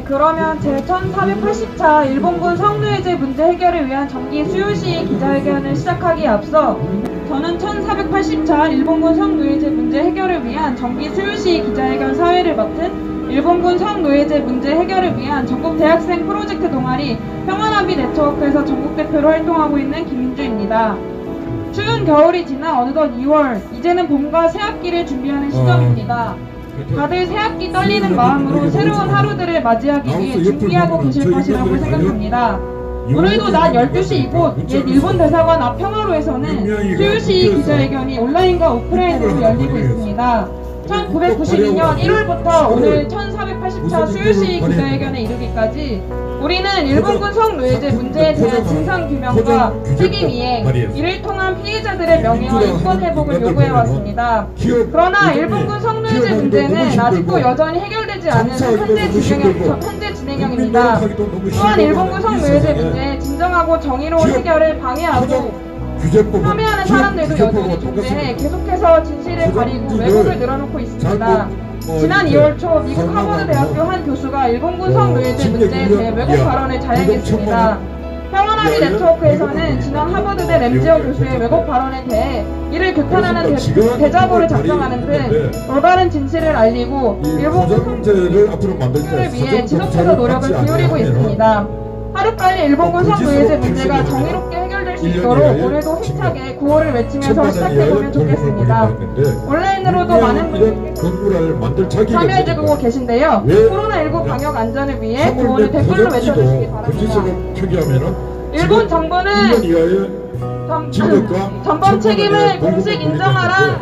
그러면 제1480차 일본군 성노예제 문제 해결을 위한 정기 수요시 기자회견을 시작하기에 앞서 저는 1480차 일본군 성노예제 문제 해결을 위한 정기 수요시 기자회견 사회를 맡은 일본군 성노예제 문제 해결을 위한 전국 대학생 프로젝트 동아리 평화나비 네트워크에서 전국대표로 활동하고 있는 김민주입니다. 추운 겨울이 지나 어느덧 2월, 이제는 봄과 새학기를 준비하는 시점입니다. 다들 새학기 떨리는 마음으로 새로운 하루들을 맞이하기 위해 준비하고 계실 것이라고 생각합니다. 오늘도 낮 12시 이곳 옛 일본 대사관 앞 평화로에서는 수요시 기자회견이 온라인과 오프라인으로 열리고 있습니다. 1992년 1월부터 오늘 1480차 수요시 기자회견에 이르기까지 우리는 일본군 성노예제 문제에 대한 진상규명과 책임이행, 이를 통한 피해자들의 명예와 인권 회복을 요구해왔습니다. 그러나 일본군 성노예제 문제는 아직도 여전히 해결되지 않은 현재 진행형입니다. 또한 일본군 성노예제 문제의 진정하고 정의로운 해결을 방해하고 폄훼하는 사람들도 여전히 존재해 계속해서 진실을 가리고 왜곡을 늘어놓고 있습니다. 지난 2월 초 미국 하버드 대학교 한 교수가 일본군 성노예제 문제에 대해 왜곡 발언을 자행했습니다. 평화나비 네트워크에서는 지난 하버드대 램지어 교수의 왜곡 발언에 대해 이를 규탄하는 대자보를 작성하는 등 올바른 진실을 알리고 일본군 성노예제를 위해 지속해서 노력을 기울이고 있습니다. 하루빨리 일본군 성노예제 문제가 정의롭게 해결될 수 있도록 오늘도 힘차게 구호를 외치면서 시작해보면 좋겠습니다. 온라인으로도 많은 분들이 참여해주고 계신데요. 코로나19 방역 안전을 위해 구호를 댓글로 외쳐주시기 바랍니다. 일본 정부는 전범 책임을 공식 인정하라.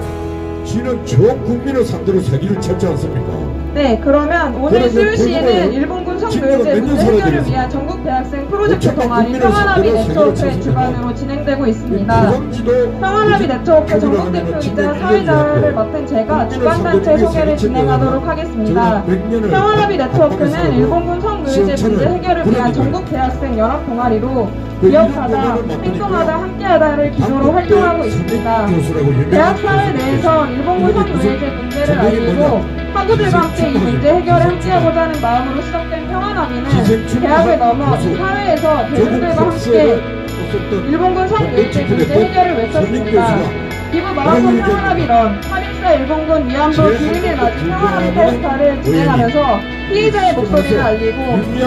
지는 전 국민을 상대로 사기를 쳤지 않습니까? 네, 그러면 오늘 수요시에는 일본군 성노예제 문제 해결을 위한 전국 대학생 프로젝트 동아리 평화나비 네트워크의 주관으로 진행되고 있습니다. 평화나비 네트워크 전국대표이자 사회자를 맡은 제가 주관단체 소개를 진행하도록 하겠습니다. 평화나비 네트워크는 일본군 성노예제 문제 해결을 위한 전국 대학생 연합 동아리로 기억하다, 행동하다, 함께하다를 기조로 활동하고 있습니다. 대학 사회 내에서 일본군 성노예제 문제를 알리고 학우들과 함께 이 문제 해결에 함께하고자 하는 마음으로 시작된 평화나비는 대학을 넘어 이 사회에서 대중들과 함께 일본군 성노예제 문제 해결을 외쳤습니다. 기부 마라톤 평화나비 런, 3.14 일본군 위안부 기림을 맞은 평화나비 페스타를 진행하면서 피해자의 목소리를 알리고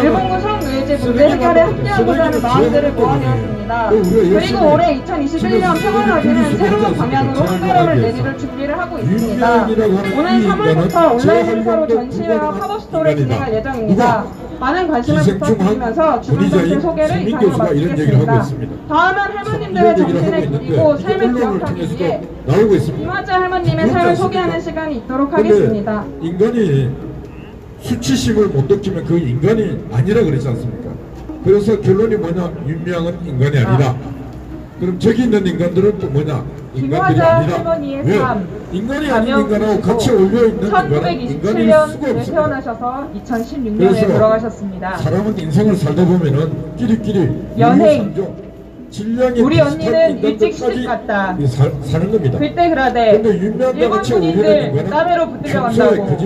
일본군 성노예제 문제 해결에 함께하고자 하는 마음들을 모아내었습니다. 그리고 올해 2021년 평화나비는 새로운 방향으로 한가람을 내리를 준비를 하고 있습니다. 오는 3월부터 온라인 행사로 전시회와 팝업 스토어를 진행할 예정입니다. 많은 관심을 부탁드리면서 주관단체 소개를 이상으로 마치겠습니다. 다음은 할머님들의 정신을 기리고 삶을 기억하기 위해 이화재 할머님의 삶을 소개하는 시간이 있도록 하겠습니다. 인간이 수치심을 못 느끼면 그 인간이 아니라 그러지 않습니까? 그래서 결론이 뭐냐? 윤미향은 인간이 아니다. 그럼 저기 있는 인간들은 또 뭐냐? 인간들이 아니라. 왜? 인간이 아닌 인간하고 같이 어울려있는 인간은 인간일 수가 없습니다. 태어나셔서 2016년에 돌아가셨습니다. 사람은 인생을 살다 보면은 끼리끼리 연행, 우리 언니는 일찍 시집 갔다 사는 겁니다. 그때 그러대 일본 군인들 까메로 붙들려 간다고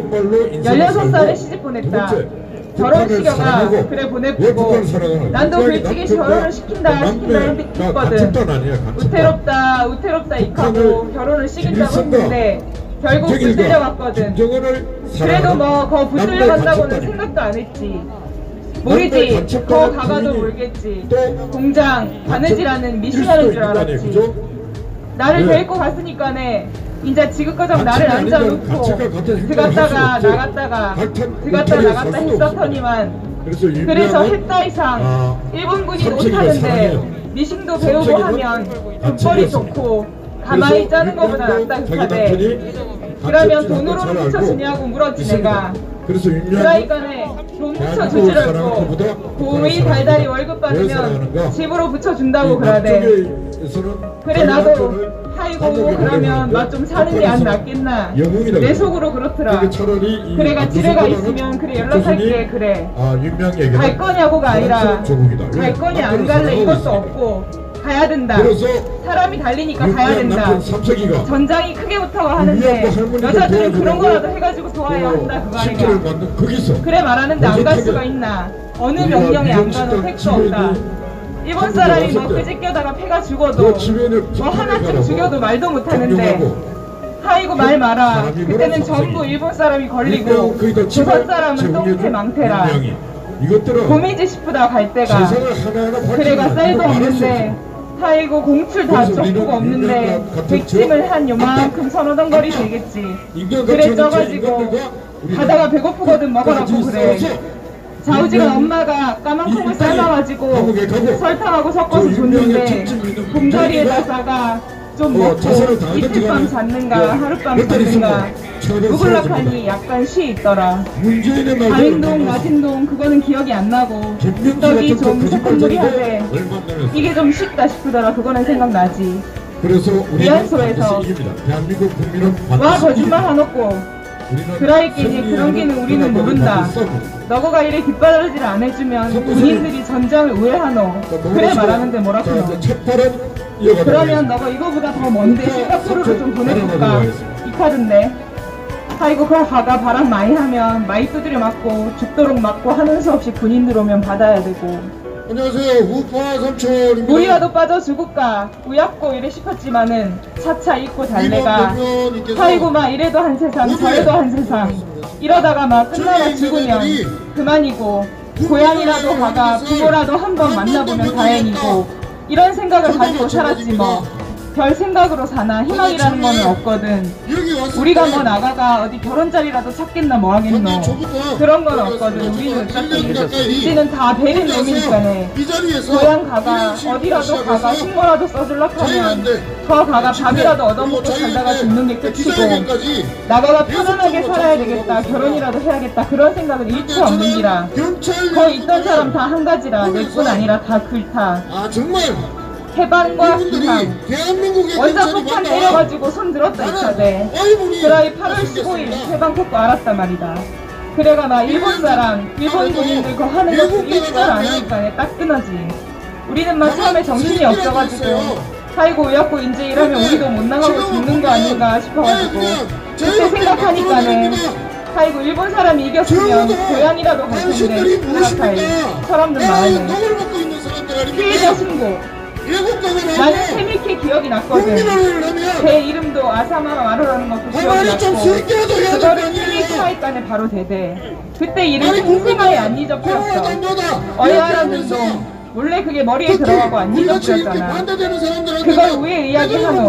16살에 시집 보냈다. 결혼시켜가 그래 보내보고 난도 글찍이 결혼을 시킨다 했거든. 우태롭다 익하고 결혼을 시킨다고 했는데 결국 붙들려 갔거든. 그래도 뭐 거 붙들려 간다고는 생각도 안 했지. 모르지. 더 가가도 모르겠지. 공장 바느질하는 미션하는 줄 알았지. 나를 데리고 갔으니까네 이제 지금까지 나를 앉아놓고 들어갔다가 나갔다가 들어갔다 나갔다 했었더니만 그래서 했다 이상 일본군이 못하는데 미싱도 배우고 하면 돈벌이 좋고 가만히 짜는 것보다 낫다 그하대. 그러면 돈으로 훔쳐주냐고 물었지 내가. 그러니까네 돈 붙여주질 않고 고이 달달이 월급 받으면 집으로 붙여준다고 그러대. 그래 나도 아이고 그러면 나 좀 사는 게 안 낫겠나. 내 속으로 그렇더라. 그래가 지레가 있으면 그래 연락할게. 그래 갈 거냐고가 아니라 갈 거냐 안 갈래 이것도 없고 가야 된다. 그래서 사람이 달리니까 가야 윤미향 된다. 남편 삼석이가 전장이 크게 붙다고 하는데 윤미향과 할머니를 여자들은 그런 도와주려고 거라도 해가지고 도와야 한다 그거 식기를 아니야. 만든 거기서 그래 말하는데 안 갈 어떻게 수가 있나. 어느 우리가 명령에 안 미용실장 가도 택도 없다. 집에는 일본 한국에 사람이 뭐 왔을 때 끄집겨다가 패가 죽어도 그 집에는 뭐 하나쯤 죽여도 말도 못하는데 경영하고 아이고 말 마라. 사람이 그때는 뭐라 전부 삼성이. 일본 사람이 걸리고 그러니까 거기다 조선 사람은 제공해준 똥태 망태라. 윤미향이 이것들은 고미지 싶다 갈 때가. 세상을 하나하나 그래가 밝히는 쌀도 이거 말할 수 없는데 없어. 아이고 공출 다 그래서 우리는 족구가 없는데 윤미향 같은 백짐을 한 요만큼 서너던 거리 되겠지. 인간 그래 같은 쪄가지고 인간들과 우리는 가다가 배고프거든 먹으라고 같이 그래. 싸워서 자우지간 윤미향 엄마가 까만 콩을 이 삶아가지고 감옥에 가고 설탕하고 섞어서 저 윤미향의 줬는데 특징 있는 곰다리에다 문제가 싸가 좀 먹고 자살을 당하든지 이틀밤 간에 잤는가 하룻밤 몇 달 있으면 잤는가 처벌을 우글락하니 쓰러집니다. 약간 쉬 있더라. 문재인의 말대로 가림동 낮은 동 그거는 기억이 안 나고 김명수 떡이 같은 좀 새콤무리하대. 얼마 안 남았어. 이게 좀 쉽다 싶더라. 그거는 생각나지. 그래서 우리는 위안소에서 반드시 이깁니다. 대한민국 국민은 와 반드시 거짓말 이깁니다. 해놓고 우리는 드라이 끼니 승리하는 그런 기는 우리는 그날까지 모른다. 반드시 싸우고 너거가 이래 뒷바라지를 안 해주면 선무소. 군인들이 전장을 우회하노. 그래 말하는데 뭐라고 자, 너. 이제 첫 발은 이어가도록 그러면 하겠습니다. 너가 이거보다 더 먼데 싱가포르를 좀 보내줄까? 알아보도록 하겠습니다. 이 카드인데. 아이고 그 가가 바람 많이 하면 많이 두드려 맞고 죽도록 맞고 하는 수 없이 군인들 오면 받아야 되고 안녕하세요. 우파 삼촌입니다. 물이라도 빠져 죽을까 우약고 이래 싶었지만은 차차 잊고 달래가 아이고 막 이래도 한 세상 저래도 한 세상 이러다가 막 끝나가 죽으면 그만이고 고향이라도 가가 부모라도 한 번 만나보면 다행이고 이런 생각을 가지고 살았지 뭐 별 생각으로 사나 희망이라는 거는 없거든. 우리가 뭐 나가가 어디 결혼 자리라도 찾겠나 뭐 하겠노. 그런 건 없거든. 우리는 어차피 이제는 다 베린 놈이니까네. 고향 가가 어디라도 가가 식모라도 써줄락 하면 더 가가 밥이라도 얻어먹고 살다가 죽는 게 끝이고 나가가 편안하게 살아야 되겠다 결혼이라도 해야겠다 그런 생각은 일체 없는 기라. 거기 있던 사람 다 한 가지라 내뿐 아니라 다 그렇다. 아 정말 해방과 비상 대한민국의 원자 폭탄 내려가지고 손 들었다 있어대. 그라이 8월 15일 해방 폭도 알았단 말이다. 그래가 막 일본 사람 일본 군인들 그거 하는 거 일절 안 하니까 따끈하지. 우리는 막 처음에 정신이 없어가지고 아이고 왜였고 이제 이러면 우리도 못 나가고 죽는 거 아닌가 싶어가지고 그때 생각하니까는 아이고 일본 사람이 이겼으면 고향이라도 갈 텐데 생각하에 사람들 마음에 피해자 신고 나는 세밀케 기억이 났거든. 제 이름도 아사마 마루라는 것도 기억이 났고 그거를 세밀케 하이간에 바로 대대. 그때 이름 생생하게 안 잊어버렸어. 어야라는 놈 원래 그게 머리에 들어가고 안 잊어버렸잖아. 그걸 왜 이야기하노.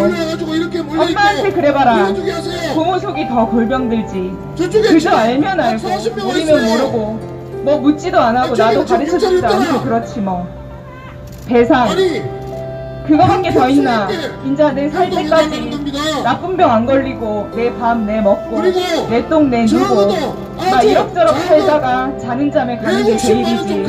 엄마한테 그래봐라. 부모 속이 더 골병들지. 그저 알면 알고 우리는 모르고 뭐 묻지도 안 하고 나도 가르쳐주지도 않고 그렇지 뭐. 배상 그거밖에 더 있나. 인자 내 살 때까지 나쁜 병 안 걸리고 내 밥 내 먹고 내 똥 내 누고 막 이럭저럭 살다가 자는 잠에 가는 게 제일이지.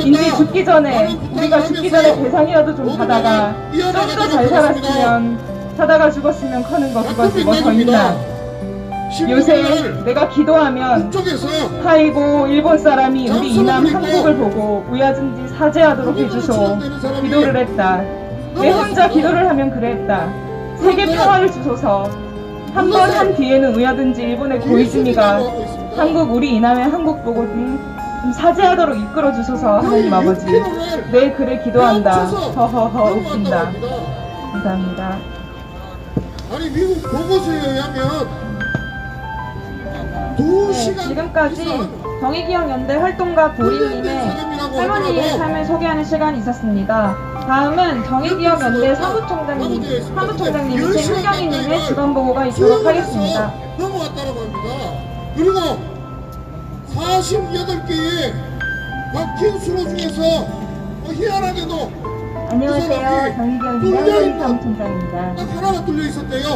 인제 죽기 전에 우리가 죽기 전에 배상이라도 좀 받아가 좀 더 잘 살았으면 사다가 죽었으면 커는 거 그거지 뭐 더 있나. 요새 내가 기도하면 아이고 일본 사람이 우리 이남 한국을 보고 우야증지 사죄하도록 해주소 기도를 했다. 내 혼자 기도를 하면 그랬다. 세계 평화를 주소서. 한 번 한 뒤에는 우야든지 일본의 고이즈미가 한국 우리 이남의 한국 보고 좀 사죄하도록 이끌어 주소서. 하나님 아버지 내 글을 기도한다. 허허허 웃긴다. 감사합니다. 아니 미국 보고서에 의하면 네, 지금까지 정의기억연대 활동가 도리님의 할머니의 삶을 소개하는 시간이 있었습니다. 다음은 정의기억연대 사무총장님이신 흥경희님의 직원보고가 있도록 하겠습니다. 넘어갔다고 합니다. 그리고 48개의 박힌 수로 중에서 희한하게도 안녕하세요. 정의기억연대 할머니 사무총장입니다. 딱 하나가 뚫려 있었대요.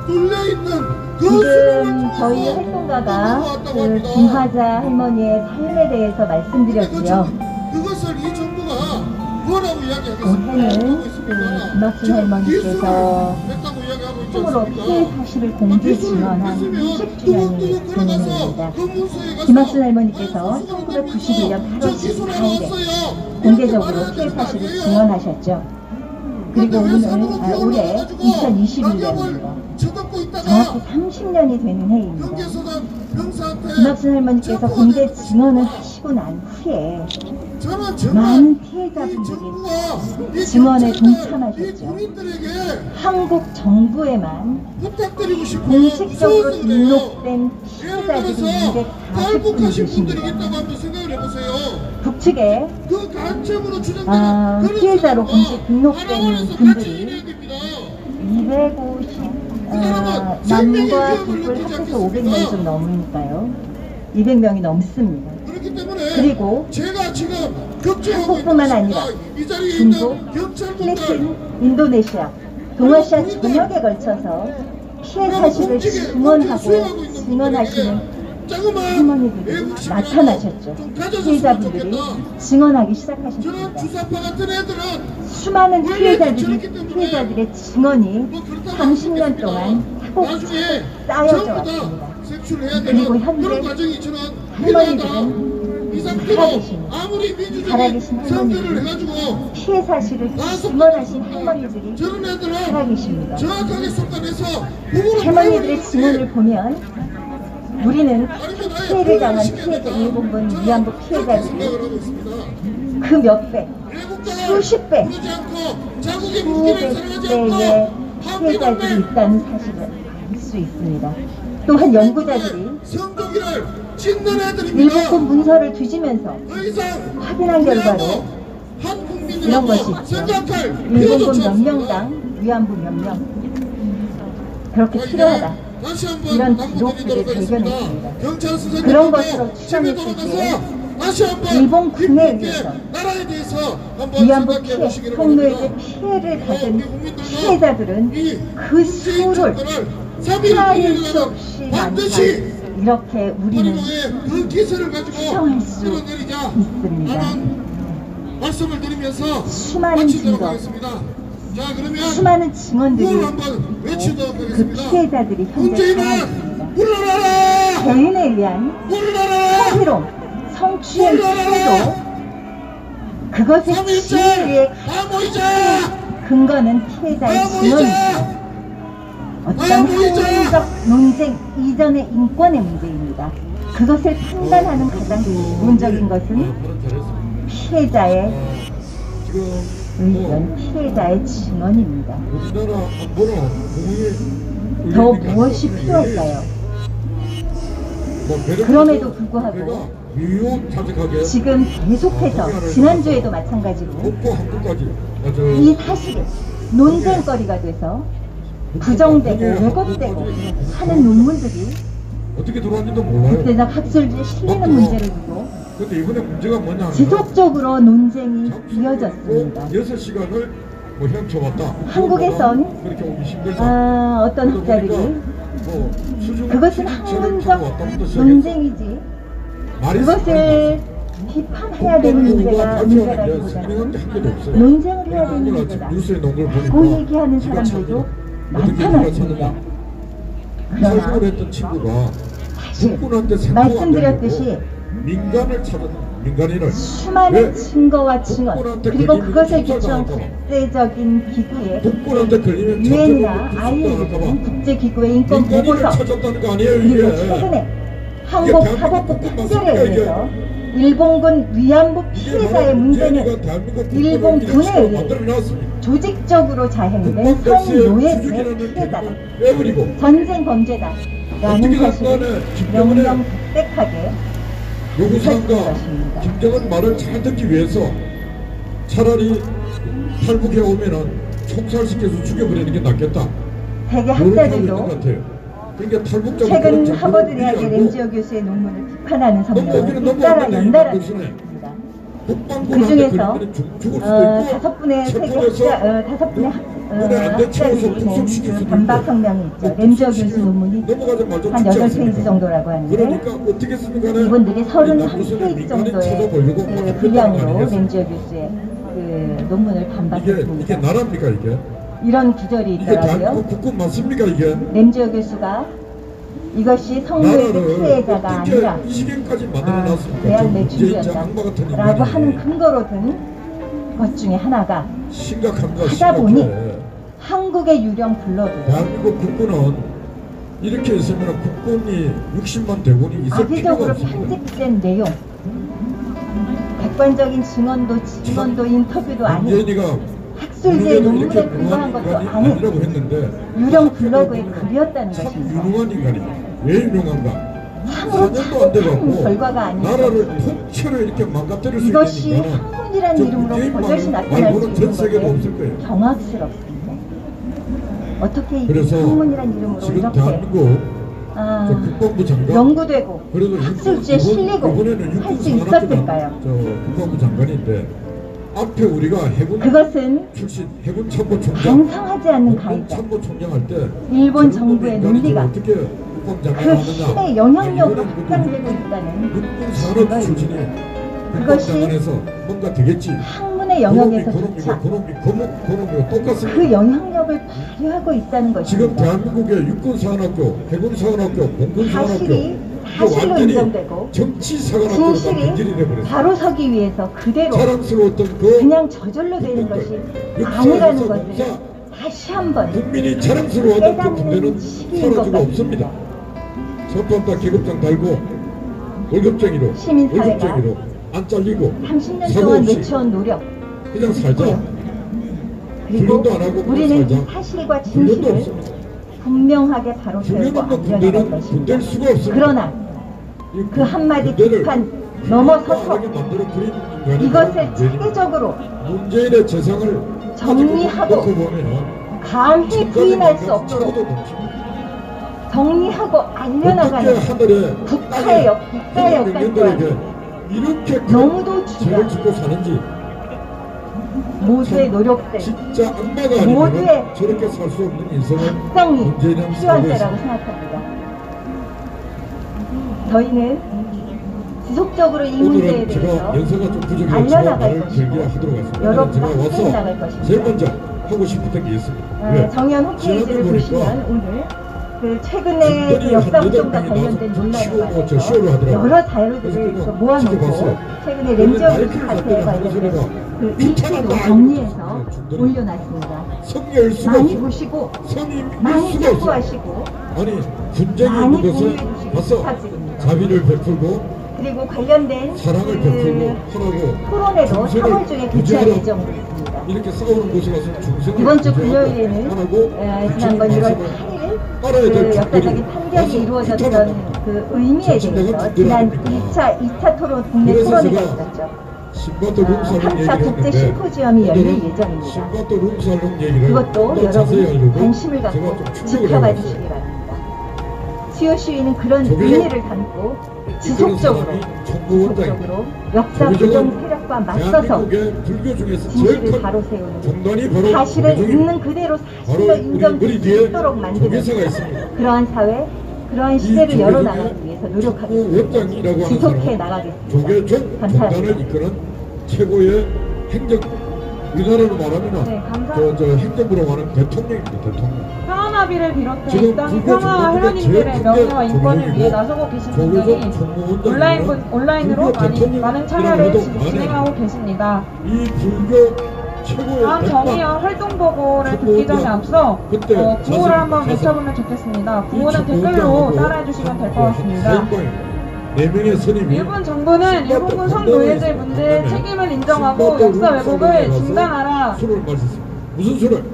뚫려있는 지금 저희 활동가가 그 김화자 할머니의 삶에 대해서 말씀드렸고요. 그것을 이 정부가 뭐라고 이야기하겠습니까? 올해는 그 김학순 할머니께서 총으로 피해 사실을 공개 증언한 20주년을 기념합니다. 김학순 할머니께서 1991년 8월 14일에 공개적으로 피해 사실을 증언하셨죠. 그리고 올해 2021년입니다. 정확히 30년이 되는 해입니다. 김학순 할머니께서 공개 증언을 하시고 난 후에 많은 피해자분들이 증언에 동참하셨죠. 한국 정부에만 공식적으로 등록된 피해자들이 240분 계십니다. 북측에 피해자로 공식 등록된 분들이 250남과 북을 합해서 500명이 좀 넘으니까요. 200명이 넘습니다. 그리고 한국뿐만 아니라 중국, 필리핀, 인도네시아, 동아시아 전역에 걸쳐서 피해 사실을 증언하시는 할머니들이 나타나셨죠. 피해자분들이 증언하기 시작하셨습니다. 수많은 피해자들의 증언이 30년 동안 차곡차곡 쌓여져 왔습니다. 그리고 현재 할머니들은 살아계신 할머니들이 피해 사실을 증언하신 할머니들이 살아계십니다. 할머니들의 증언을 보면 우리는 피해를 당한 피해자, 일본군 위안부 피해자들이 그 몇 배, 수십 배, 수백 배의 피해자들이 있다는 사실을 알 수 있습니다. 또한 연구자들이 일본군 문서를 뒤지면서 확인한 결과로 이런 것이 있죠. 일본군 몇 명당 위안부 몇 명, 그렇게 필요하다, 이런 기록들을 발견했습니다. 그런 것으로 추정했을 때 일본군에 의해서 위안부 성노예제 피해를 받은 피해자들은 그 수를 헤아릴 수 없이 많다, 이렇게 우리는 추정할 수 있습니다. 수많은 증거, 수많은 증언들이 있고 그 피해자들이 현재 살아있습니다. 개인에 의한 성희롱, 성추행 피해도 그것의 진위의 근거는 피해자의 증언입니다. 어떤 학문적 논쟁 이전의 인권의 문제입니다. 그것을 판단하는 가장 기본적인 것은 피해자의 의견, 피해자의 증언입니다. 더 무엇이 필요할까요? 그럼에도 불구하고 지금 계속해서 지난주에도 마찬가지로 이 사실이 논쟁거리가 돼서 부정되고 왜곡되고 하는 논문들이 어떻게 들어왔는지도 몰라요. 국제적 학술지에 실리는 문제를 두고 근데 이번에 문제가 뭐냐 지속적으로 논쟁이 이어졌습니다. 6시간을 뭐 헤엄쳐봤다. 한국에선 그렇게 오기 힘들다. 어떤 학자들이 그것은 학문적 논쟁이지 그것을 비판해야 되는 문제라기보다는 논쟁을 해야 되는 문제다, 그 얘기하는 사람들도 나타났습니다. 그러나 사실 말씀드렸듯이 수많은 증거와 증언, 그리고 그것을 기초한 국제적인 기구의 유엔이나 ILO 국제기구의 인권보고서, 그리고 최근에 한국 사법부 판결에 의해서 일본군 위안부 피해자의 문제는 일본군에 의해 조직적으로 자행된 성노예제 피해자다, 전쟁 범죄다 라는 사실을 명명백백하게 요구사항과 김정은 말을 잘 듣기 위해서 차라리 탈북해 오면은 총살시켜서 죽여버리는 게 낫겠다. 대개 학자들도 최근 하버드 대학의 렌지어 교수의 논문을 비판하는 성명을 잇따라 연달아 냈습니다. 그 중에서 5분의 학자들이 낸 반박 성명이 있죠. 렌지어 교수 논문이 한 8페이지 정도라고 하는데 이분들이 31페이지 정도의 그 분량으로 렌지어 교수의 그 논문을 반박했습니다. 이게 나라입니까 이게? 이런 구절이 있더라고요. 국군 맞습니까 이게? 렌지어 교수가 이것이 성노예제 피해자가 아니라 대학 내 주주였다 라고 하는 근거로 든 것 중에 하나가 심각합니다. 하다 보니 심각해. 한국의 유령 블로그 대한민국 국군은 이렇게 있으면 국군이 60만 대군이 있을 필요가 악의적으로 없습니다. 편집된 내용, 객관적인 증언도 인터뷰도 아닌 문재인이가 학술제 논문에 근거한 것도 아닌 아니라고 했는데 유령 블로그에 글이었다는 참 것입니다. 유능한 인간이다. 왜 유능한가? 참으로 4년도 안 돼갖고 착한 결과가 아니죠. 나라를 통째로 이렇게 망가뜨릴 수 이것이 있는 인간은 학문이라는 저 이름으로 문재인만 버젓이 나타날 수 말고는 전 있는 세계에 것에 없을 거예요. 경악스럽습니다. 어떻게 이 그래서 학문이라는 이름으로 지금 이렇게 대한민국 저 국방부 장관 연구되고 그래도 학술지에 실리고 이번에는 할 수 육군 있었을까요? 저 국방부 장관인데 앞에 우리가 해군 그것은 출신 해군 참모총장 반성하지 않는 해군 가이다. 참모총장 할때 일본 정부의 논리가 어떻게 국방장관 그 하느냐 힘의 영향력으로 이거는 확장되고 있다는 육군 산업 출신이 그것이 국방장관에서 뭔가 되겠지. 학문의 영역에서조차 그놈이 똑같습니다. 그 영향력을 발휘하고 있다는 지금 것입니다. 대한민국의 육군사관학교, 해군사관학교, 공군사관학교 사실이 사실로 완전히 인정되고 정치사관학교로 다 변질이 진실이 돼버렸어요. 바로 서기 위해서 그대로 자랑스러웠던 그냥 저절로 되는 것이 아니라는 것을 다시 한번 국민이 자랑스러워하던 그 깨닫는 군대는 시기인 것 사라지고 없습니다. 첫번다 계급장 달고 월급쟁이로 시민 사회가 월급쟁이로 안 잘리고 30년 사고 동안 없이 놓쳐온 노력 그냥 살자. 그리고 훈련도 안 하고 우리는 살자. 이 사실과 훈련도 진실을 없습니다. 분명하게 바로 훈련 세우고 없는 알려나갈 군대는 것입니다. 군대일 수가 없습니다. 그러나 그 한마디 북한 넘어서서 이것을 체계적으로 문재인의 재상을 정리하고 놓고 보면 감히 부인할 수 없도록 차고도 넘칩니다. 정리하고 어떻게 알려나가는 하늘에 국가의 역할 또한 이렇게 너무도 죄를 중요한 짓고 사는지 모두의 노력들, 진짜 악마가 아니면 모두의 저렇게 살 수 없는 인생은 합성이 문재인은 필요한 살고 때라고 있습니다. 생각합니다. 저희는 지속적으로 이 문제에 오늘은 제가 대해서 연세가 좀 부족해서 알려나갈 말을 것이고 길게 하도록 하겠습니다. 여러분과 제가 함께 와서 나갈 것입니다. 제일 먼저 하고 싶었던 게 있습니다. 왜? 정의연 홈페이지를 지난주 보시면 보니까 오늘 그 최근에 그 역사 부정과 관련된 논란에 관해서 여러 자료들을 그 모아놓고 최근에 렌저 사태에 관련된 그 일기도 정리해서 올려놨습니다. 성의할 수가 많이 없어. 보시고 성의 많이 수가 없어. 참고하시고 아니 분쟁이 많이 있는 것을 공유해 가서 주시기 부탁드립니다. 자비를 베풀고 그리고 관련된 사랑을 그 베풀고 하라고 토론회도 중생을 3월 중에 개최할 구제하라. 예정으로 있습니다. 이렇게 싸우는 곳에 가서 중생을 이번 주 구제하고 금요일에는 하라고 지난번 1월 말씀을 8일 따라야 될 그 분들이 역사적인 판결이 와서 이루어졌던 비판한다. 그 의미에 대해서 지난 2차 토론 국내 그래서 토론회가 제가 있었죠. 신바토 룸살롱 3차 얘기를 국제 했는데 심포지엄이 열릴 오늘은 예정입니다. 신바토 룸살롱 얘기를 그것도 더 자세히 여러분 하려고 관심을 제가 갖고 좀 충격을 지켜봐 받았어요. 주시기 바랍니다. 수요 시위는 그런 조계종 의미를 담고 지속적으로 역사 부정 세력과 맞서서 대한민국의 불교 중에서 제일 진실을 큰 바로 세우는 정단이 바로 사실을 조계종입니다. 있는 그대로 바로 사실로 우리 인정될 수 뒤에 있도록 만드는 조계사가 있습니다. 그러한 사회, 그러한 시대를 열어나가기 위해서 노력하겠습니다. 원장이라고 하는 지속해 사람은 나가겠습니다. 조계종 감사합니다. 정단을 이끄는 최고의 행정 우리나라로 말하면 네, 감사합니다. 저 행정부로 말하는 대통령입니다. 대통령. 평화나비를 비롯해 지금 이 땅의 불교 평화와 정당들의 회원님들의 제일 명예와 큰 인권을 조계종이고 위해 나서고 계신 조계종 분들이 총무원장이면 온라인으로 불교 대통령이라고 많은 참여를 해도 진행하고 계십니다. 이 불교 최고의 다음 정의연 활동 보고를 듣기 전에 앞서 그때 구호를 한번 가서 외쳐보면 좋겠습니다. 이 구호는 댓글로 총무원장하고 따라해 주시면 될 것 같습니다. 4명의 스님이 일본 정부는 일본군 성노예제 문제의 책임을 인정하고 역사 왜곡을 중단하라. 술을 마셨습니다. 무슨 술을?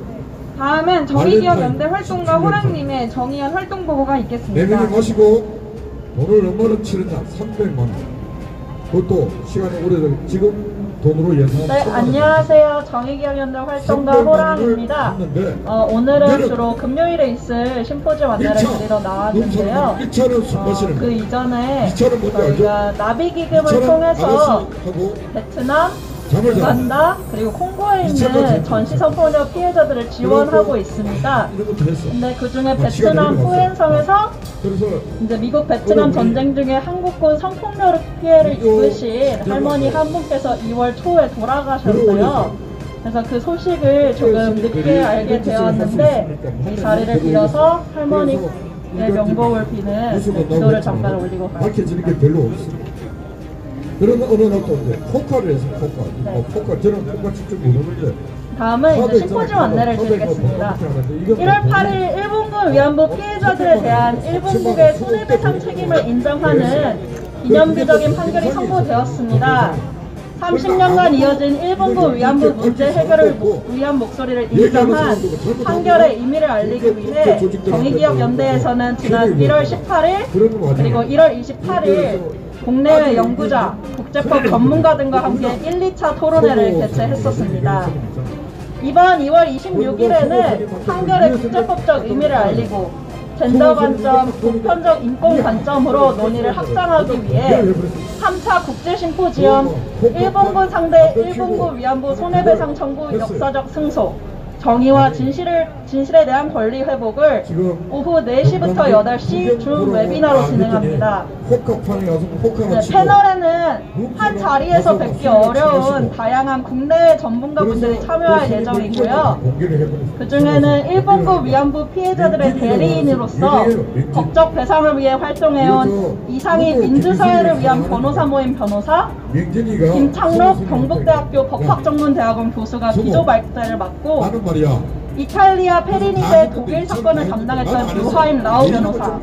다음은 정의기억 연대 활동가 호랑님의 정의연 활동 보고가 4명이 있겠습니다. 마시고 돈을 얼마나 치르냐? 300만 원. 그것도 시간이 오래되고 지금 돈으로 예산 네, 안녕하세요. 정의기억연대 활동가 호랑입니다. 오늘은 주로 금요일에 있을 심포지엄 안내를 드리러 나왔는데요. 1차는 술 마시는 그 이전에 2차는 뭔지 알죠? 저희가 나비기금을 통해서 하고 베트남, 잠을 자. 우간다, 그리고 콩고에 이차가 있는 됐죠. 전시성폭력 피해자들을 지원하고 있습니다. 이런 것도 했어. 근데 그 중에 시간이 베트남 흘러갔어요. 후엔성에서 그래서 이제 미국 베트남 전쟁 중에 한국군 성폭력 피해를 입으신 할머니 한 분께서 2월 초에 돌아가셨어요. 그래서 그 소식을 조금 늦게 알게 되었는데 이 자리를 빌어서 할머니의 명복을 비는 기도를 잠깐 올리고 밝혀지는 게 가겠습니다. 별로 없습니다. 그런 어느 날도 이제 포카를 해서 포카. 저는 포카 직접 모르는데 다음은 이제 심포지엄 안내를 드리겠습니다. 1월 8일 일본군 위안부 피해자들에 대한 일본국의 손해배상 책임을 인정하는 기념비적인 판결이 선고되었습니다. 30년간 이어진 일본군 위안부 문제 해결을 위한 목소리를 인정한 판결의 의미를 알리기 위해 정의기억연대에서는 지난 1월 18일 그리고 1월 28일 국내외 연구자, 국제법 전문가 등과 함께 1, 2차 토론회를 개최했었습니다. 이번 2월 26일에는 판결의 국제법적 의미를 알리고 젠더 관점, 보편적 인권 관점으로 논의를 확장하기 위해 3차 국제심포지엄 일본군 상대 일본군 위안부 손해배상 청구 역사적 승소, 정의와 진실에 대한 권리 회복을 오후 4시부터 8시 줌 웨비나로 진행합니다. 패널에는 한 자리에서 뵙기 어려운 다양한 국내 전문가분들이 참여할 예정이고요. 그 중에는 일본군 위안부 피해자들의 대리인으로서 법적 배상을 위해 활동해온 이상희 민주사회를 위한 변호사 모임 변호사, 김창록 경북대학교 법학전문대학원 교수가 기조 발제를 맡고 이탈리아 페리니베 독일 사건을 담당했던 유하임 라우 변호사,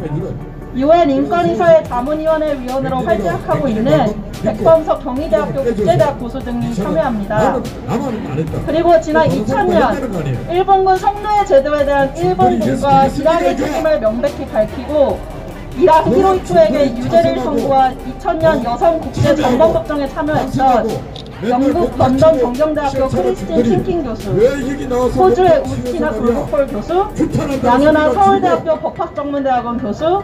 UN 인권이사회 자문위원회 위원으로 활약하고 있는 백범석 경희대학교 국제대학 교수 등이 참여합니다. 그리고 지난 2000년 일본군 성노예 제도에 대한 일본군과 이란의 책임을 명백히 밝히고 이란 히로이토에게 유죄를 선고한 2000년 여성국제전범법정에 참여했던 영국 런던 정경대학교 크리스틴 킹킹 교수, 호주의 우스티나 글로폴 교수, 양현아 서울대학교 법학전문대학원 교수,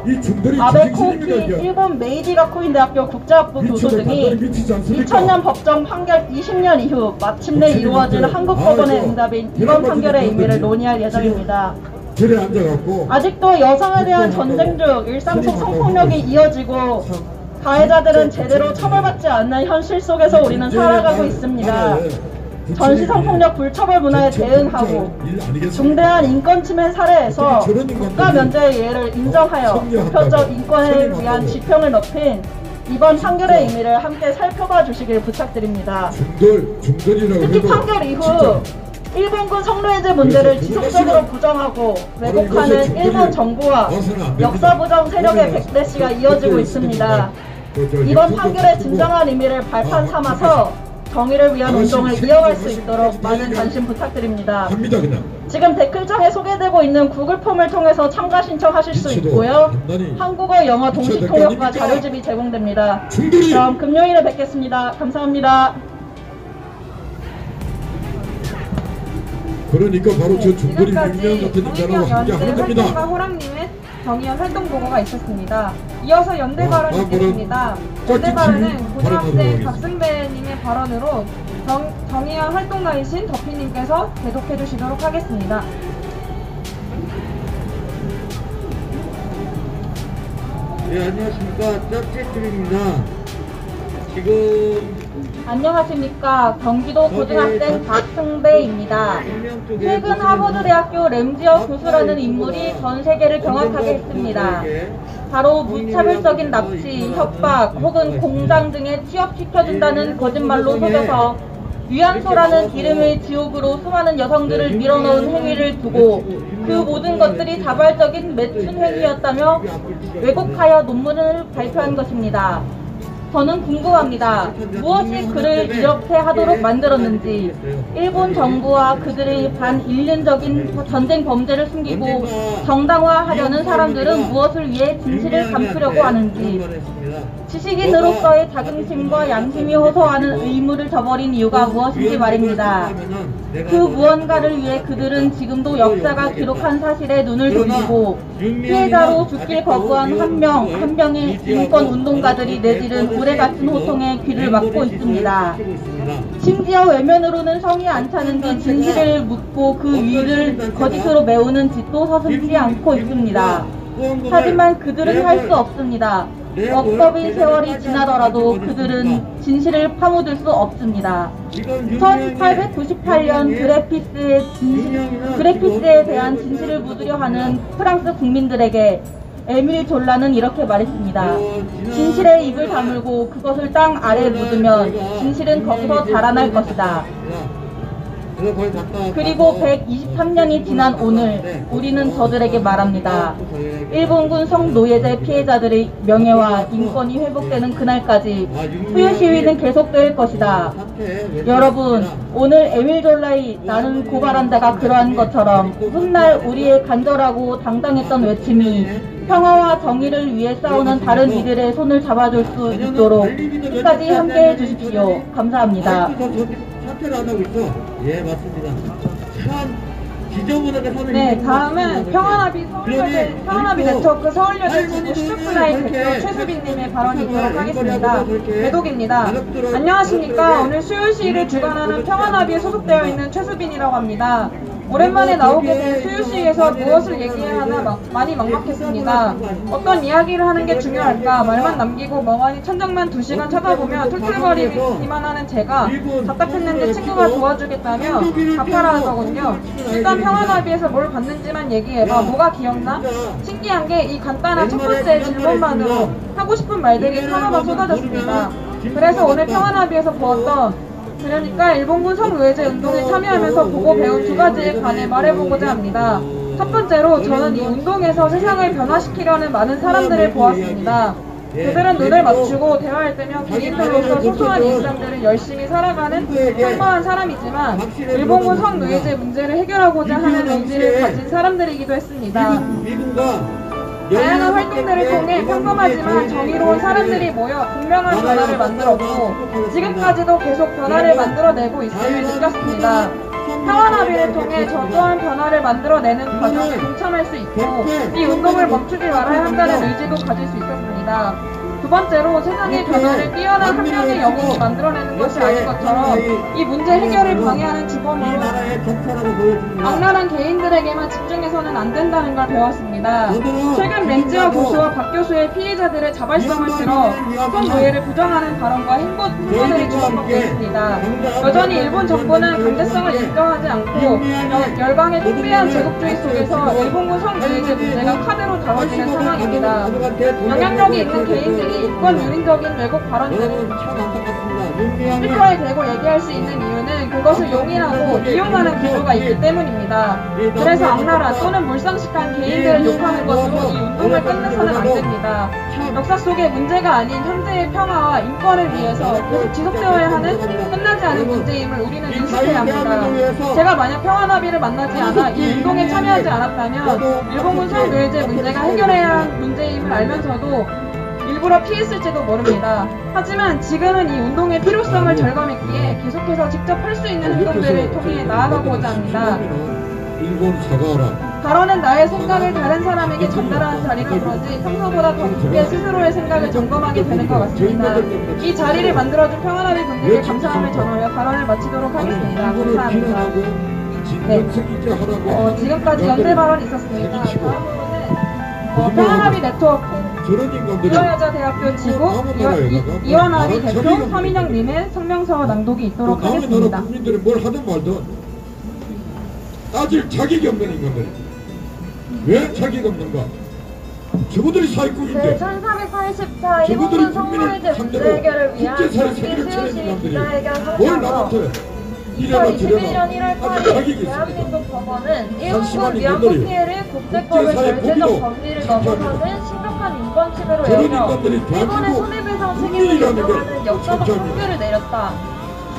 아베 코우키 일본 메이지 가쿠인 대학교 국제학부 교수 등이 2000년 법정 판결 20년 이후 마침내 이루어진 한국 법원의 응답인 이번 판결의 의미를 논의할 예정입니다. 아직도 여성에 대한 전쟁 중 일상 속 성폭력이 이어지고 가해자들은 제대로 처벌받지 않는 현실 속에서 우리는 살아가고 있습니다. 전시성폭력 불처벌 문화에 대응하고 중대한 인권침해 사례에서 국가 면제의 예를 인정하여 보편적 인권에 위한 지평을 높인 이번 판결의 의미를 함께 살펴봐 주시길 부탁드립니다. 특히 판결 이후 일본군 성노예제 문제를 지속적으로 부정하고 왜곡하는 일본 정부와 역사부정 세력의 백대시가 이어지고 있습니다. 이번 판결의 진정한 의미를 발판 삼아서 정의를 위한 운동을 이어갈 수 있도록 많은 관심 부탁드립니다. 지금 댓글창에 소개되고 있는 구글 폼을 통해서 참가 신청하실 수 있고요. 한국어, 영어 동시 통역과 자료집이 제공됩니다. 그럼 금요일에 뵙겠습니다. 감사합니다. 그러니까 바로 저 중거리 유명 같은 인간하고 함께 하는 겁니다. 호랑님의 정의연 활동 보고가 있었습니다. 이어서 연대 발언이 있겠습니다. 연대 발언은 고등학생 박승배님의 발언으로 정의연 활동가이신 덕희님께서 계속해 주시도록 하겠습니다. 네, 안녕하십니까. 짭제트입니다. 지금 안녕하십니까. 경기도 고등학생 박승배입니다. 최근 하버드대학교 램지어 교수라는 인물이 전 세계를 경악하게 했습니다. 바로 무차별적인 납치, 협박 혹은 공장 등에 취업시켜준다는 거짓말로 속여서 위안소라는 이름의 지옥으로 수많은 여성들을 밀어넣은 행위를 두고 그 모든 것들이 자발적인 매춘 행위였다며 왜곡하여 논문을 발표한 것입니다. 저는 궁금합니다. 무엇이 그를 이렇게 하도록 만들었는지, 일본 정부와 그들의 반인륜적인 전쟁 범죄를 숨기고 정당화하려는 사람들은 무엇을 위해 진실을 감추려고 하는지, 지식인으로서의 자긍심과 양심이 호소하는 의무를 저버린 이유가 무엇인지 말입니다. 그 무언가를 위해 그들은 지금도 역사가 기록한 사실에 눈을 돌리고 피해자로 죽길 거부한 한 명의 인권운동가들이 내지른 고래같은 호통에 귀를 막고 있습니다. 심지어 외면으로는 성이 안 차는지 진실을 묻고 그 위를 거짓으로 메우는 짓도 서슴지 않고 있습니다. 하지만 그들은 할 수 없습니다. 억법인 세월이 지나더라도 그들은 진실을 파묻을 수 없습니다. 1898년 그레피스에 대한 진실을 묻으려 하는 프랑스 국민들에게 에밀 졸라는 이렇게 말했습니다. 진실에 입을 다물고 그것을 땅 아래 묻으면 진실은 거기서 자라날 것이다. 그래서 거기 갔다 그리고 가서 123년이 지난 오늘 우리는 저들에게 말합니다. 일본군 성노예제 피해자들의 명예와 인권이 회복되는 그날까지 수요 시위는 계속될 것이다. 여러분, 오늘 에밀졸라의 나는 고발한다가 그러한 것처럼 훗날 우리의 간절하고 당당했던 외침이 평화와 정의를 위해 싸우는 다른 이들의 손을 잡아줄 수 있도록 끝까지 함께해 주십시오. 감사합니다. 사퇴를 안 하고 있어. 예, 맞습니다. 참 지저분하게 사는 네, 다음은 평화나비 서울여대 평화나비 네트워크 서울여대 지부 슈퍼플라이 대표 최수빈님의 발언이 있도록 하겠습니다. 배독입니다. 안녕하십니까. 오늘 수요 시위를 주관하는 평화나비에 소속되어 있는 최수빈이라고 합니다. 오랜만에 나오게 된 수요시에서 무엇을 얘기해야 하나 많이 막막했습니다. 어떤 이야기를 하는 게 중요할까 말만 남기고 멍하니 천장만 2시간 쳐다보며 툴툴거리기만 하는 제가 답답했는데 친구가 도와주겠다며 답하라 하더군요. 일단 평화나비에서 뭘 봤는지만 얘기해봐. 뭐가 기억나? 신기한 게 이 간단한 첫 번째 질문만으로 하고 싶은 말들이 하나만 쏟아졌습니다. 그래서 오늘 평화나비에서 보았던 그러니까 일본군 성노예제 운동에 참여하면서 보고 배운 2가지에 관해 말해보고자 합니다. 첫 번째로 저는 이 운동에서 세상을 변화시키려는 많은 사람들을 보았습니다. 그들은 눈을 맞추고 대화할 때면 개인들로서 소소한 일상들을 열심히 살아가는 평범한 사람이지만 일본군 성노예제 문제를 해결하고자 하는 의지를 가진 사람들이기도 했습니다. 다양한 활동들을 통해 평범하지만 정의로운 사람들이 모여 분명한 변화를 만들었고 지금까지도 계속 변화를 만들어내고 있음을 느꼈습니다. 평화나비를 통해 저 또한 변화를 만들어내는 과정에 동참할 수 있고 이 운동을 멈추지 말아야 한다는 의지도 가질 수 있었습니다. 두 번째로 세상의 변화를 뛰어난 한 명의 영웅이 만들어내는 것이 아닌 것처럼 이 문제 해결을 방해하는 주범으로 악랄한 개인들에게만 집중해서는 안 된다는 걸 배웠습니다. 최근 렌즈와 고수와 박 교수의 피해자들의 자발성을 들어 성노예를 부정하는 발언과 행보들이 주목받고 있습니다. 여전히 일본 정부는 강제성을 인정하지 않고 열강의 통비한 제국주의 속에서 일본군 성노예제 문제가 카드로 다뤄지는 상황입니다. 영향력이 있는 개인들이 인권 유린적인 왜곡 발언들을 스피커에 대고 얘기할 수 있는 이유는 그것을 용인하고 이용하는 구조가 있기 때문입니다. 그래서 악랄한 또는 물상식한 개인들을 욕하는 것으로 이 운동을 끝내서는 안 됩니다. 역사 속의 문제가 아닌 현재의 평화와 인권을 위해서 계속 지속되어야 하는 끝나지 않은 문제임을 우리는 인식해야 합니다. 제가 만약 평화나비를 만나지 않아 이 운동에 참여하지 않았다면 일본군 성노예제 문제가 해결해야 할 문제임을 알면서도 일부러 피했을지도 모릅니다. 하지만 지금은 이 운동의 필요성을 절감했기에 계속해서 직접 할 수 있는 행동들을 통해 나아가고자 합니다. 일본 사과하라. 발언은 나의 생각을 다른 사람에게 전달하는 자리라 그런지 평소보다 더 깊게 스스로의 생각을 점검하게 되는 것 같습니다. 이 자리를 만들어준 평화나비 분들께 감사함을 전하며 발언을 마치도록 하겠습니다. 감사합니다. 네. 지금까지 연대 발언이 있었습니다. 다음으로는 평화나비 네트워크 이화여자대학교 지구 이완아비 대표 서민영님의 성명서 낭독이 있도록 하겠습니다. 국민들이 뭘 하든 말든 따질 자격이 없는 인간들. 왜 자격이 없는가? 저분들이 사회국인데 제1484 일본군 성노예제 문제 해결을 위한 정기 수요시 기자회견 성명서 2021년 1월 8일 대한민국 법원은 일본군 위안부 피해를 국제법의 절대적 범위를 넘어서는 심각한 인권 침해로 여겨 일본의 손해배상 책임을 인정하는 역사적 판결을 내렸다.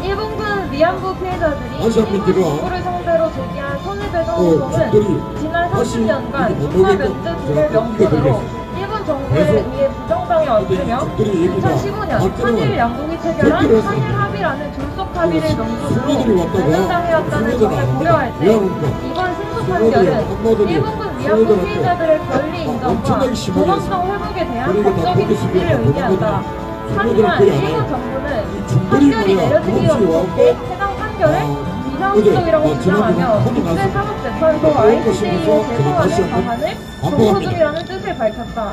일본군 위안부 피해자들이 일본 정부를 상대로 제기한 손해배상 소송은 지난 30년간 조사 면제 등을 명분으로 일본 정부에 의해 부정당해 왔으며 2015년 한일 양국이 체결한 한일 합의라는 졸속 합의를 명분으로 부정당해 왔다는 점을 고려할 때 이번 승소 판결은 일본군 위안부 피해자들의 권리 인정과 도덕성 회복에 대한 법적인 지지를 의미한다. 하지만 일본 정부는 판결이 내려지기 어렵게 해당 판결을 비상식적이라고 주장하며 국제사법재판소 ICJ에 제소하는 방안을 검토 중이라는 뜻을 밝혔다.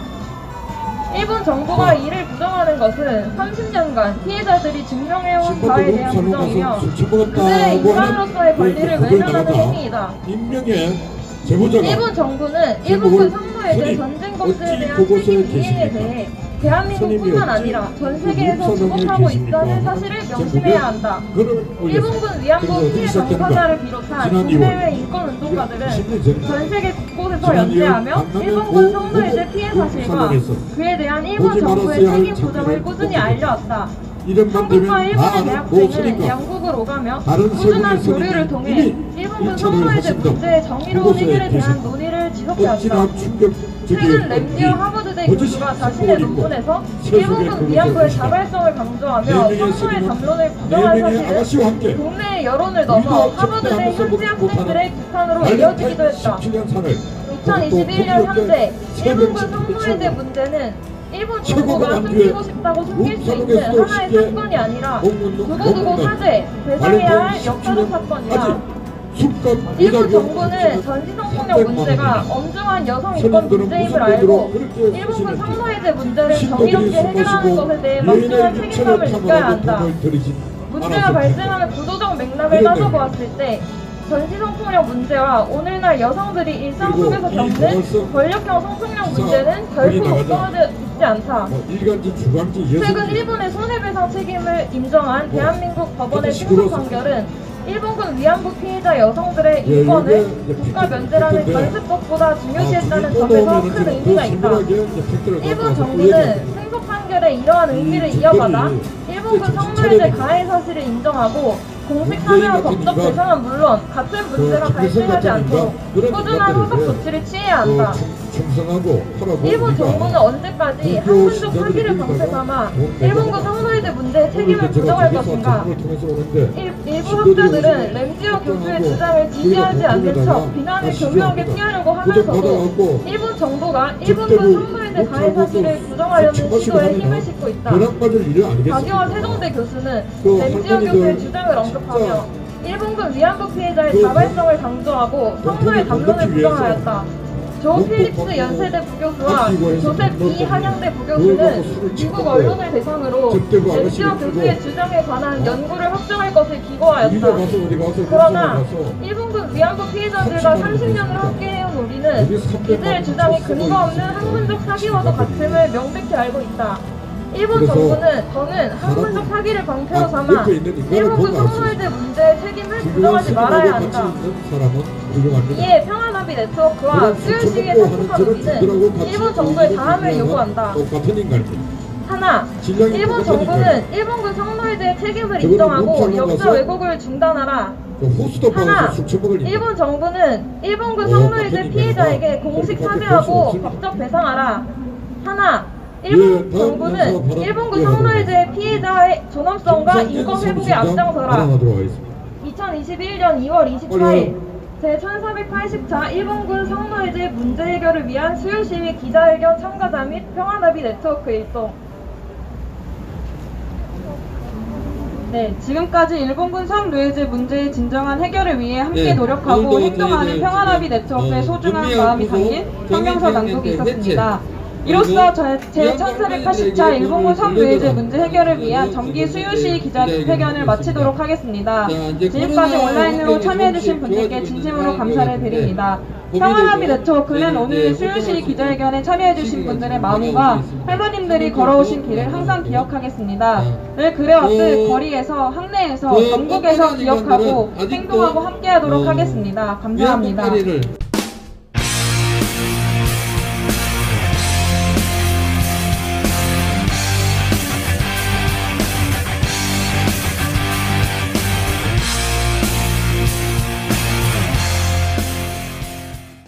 일본 정부가 이를 부정하는 것은 30년간 피해자들이 증명해온 바에 대한 부정이며 그들의 인간으로서의 권리를 외면하는 행위이다. 일본 정부는 일본군 성노예제 전쟁 범죄에 대한 책임 이행에 대해 대한민국뿐만 아니라 전 세계에서 주목하고 있다는 사실을 명심해야 한다. 일본군 위안부 피해 당사자를 비롯한 국내외 인권운동가들은 전 세계 곳곳에서 연대하며 일본군 성노예제 피해 사실과 그에 대한 일본 정부의 책임 부정을 꾸준히 알려왔다. 한국과 일본의 대학생은 양국을 오가며 꾸준한 교류를 통해 일본군 성노예제 문제의 정의로운 해결에 대한 논의를 지속해왔다. 최근 램지어 하버드대 교수가 자신의 논문에서 일본군 위안부의 자발성을 강조하며 성노예 담론을 부정한 사실은 국내 여론을 넘어 하버드대 현지 학생들의 비판으로 이어지기도 했다. 2021년 현재 일본군 성노예제 문제는 일본 정부가 숨기고 싶다고 숨길 수 있는 하나의 사건이 아니라 두고두고 화제, 대상해야 할 역사적 사건이다. 일본 정부는 전시성폭력 문제가 엄중한 여성 인권 문제임을 알고 일본군 성노예제 문제를 정의롭게 해결하는 것에 대해 막중한 책임감을 느껴야 한다. 문제가 발생하는 구조적 맥락을 따져보았을 때 전시성폭력 문제와 오늘날 여성들이 일상 속에서 겪는 권력형 성폭력 문제는 결코 떨어져 있지 않다. 최근 일본의 손해배상 책임을 인정한 대한민국 법원의 승소 판결은 일본군 위안부 피해자 여성들의 인권을 국가 면제라는 관습법보다 중요시했다는 점에서 큰 의미가 있다. 일본 정부는 승소 판결의 이러한 의미를 이어받아 일본군 성노예제 가해 사실을 인정하고 공식 사죄와 법적 배상은 물론 같은 문제가 발생하지 않도록 꾸준한 후속 조치를 취해야 한다. 일본 정부는 언제까지 학문적 사기를 방패 삼아 일본군 성노예제 문제의 책임을 부정할 것인가? 일부 학자들은 램지어 교수의 주장을 지지하지 않는 척 비난을 교묘하게 피하려고 하면서도 일본 정부가 일본군 성노예제 가해 사실을 부정하려는 시도에 힘을 싣고 있다. 박여원 세종대 교수는 램지어 교수의 주장을 언급하며 일본군 위안부 피해자의 자발성을 강조하고 성노예 담론을 부정하였다. 조 필립스 연세대 부교수와 조셉 이 한양대 부교수는 미국 언론을 대상으로 램지어 교수의 주장에 관한 연구를 확정할 것을 기고하였다. 그러나 일본군 위안부 피해자들과 30년을 함께해온 우리는 이들의 주장이 근거 없는 학문적 사기와도 같음을 명백히 알고 있다. 일본 정부는 더는 학문적 사기를 방패로 삼아 일본군 성노예제 문제의 책임을 부정하지 말아야 한다. 이에 평화나비 네트워크와 수요시위에 참석한 우리는 일본 정부의 다음을 요구한다. 하나, 일본 정부는 일본군 성노예제의 책임을 인정하고 역사 왜곡을 중단하라. 하나, 일본 정부는 일본군 성노예제 피해자에게 공식 사죄하고 법적 배상하라. 하나, 일본 정부는 일본군 성노예제 피해자의 존엄성과 인권 회복에 앞장서라. 2021년 2월 24일 제1480차 일본군 성노예제 문제 해결을 위한 수요시위 기자회견 참가자 및 평화나비 네트워크 일동. 네, 지금까지 일본군 성노예제 문제의 진정한 해결을 위해 함께 노력하고 행동하는 평화나비 네트워크의 소중한 마음이 담긴 성명서 낭독이 있었습니다. 이로써 제1480차 일본군 성노예제 문제 해결을 위한 정기 수요시 기자회견을 마치도록 하겠습니다. 지금까지 온라인으로 참여해주신 분들께 진심으로 감사를 드립니다. 평화나비 네트워크는 오늘 수요시 기자회견에 참여해주신 분들의 마음과 할머님들이 걸어오신 길을 항상 기억하겠습니다. 늘 그래왔듯 거리에서, 학내에서, 전국에서 기억하고 행동하고 함께하도록 하겠습니다. 감사합니다.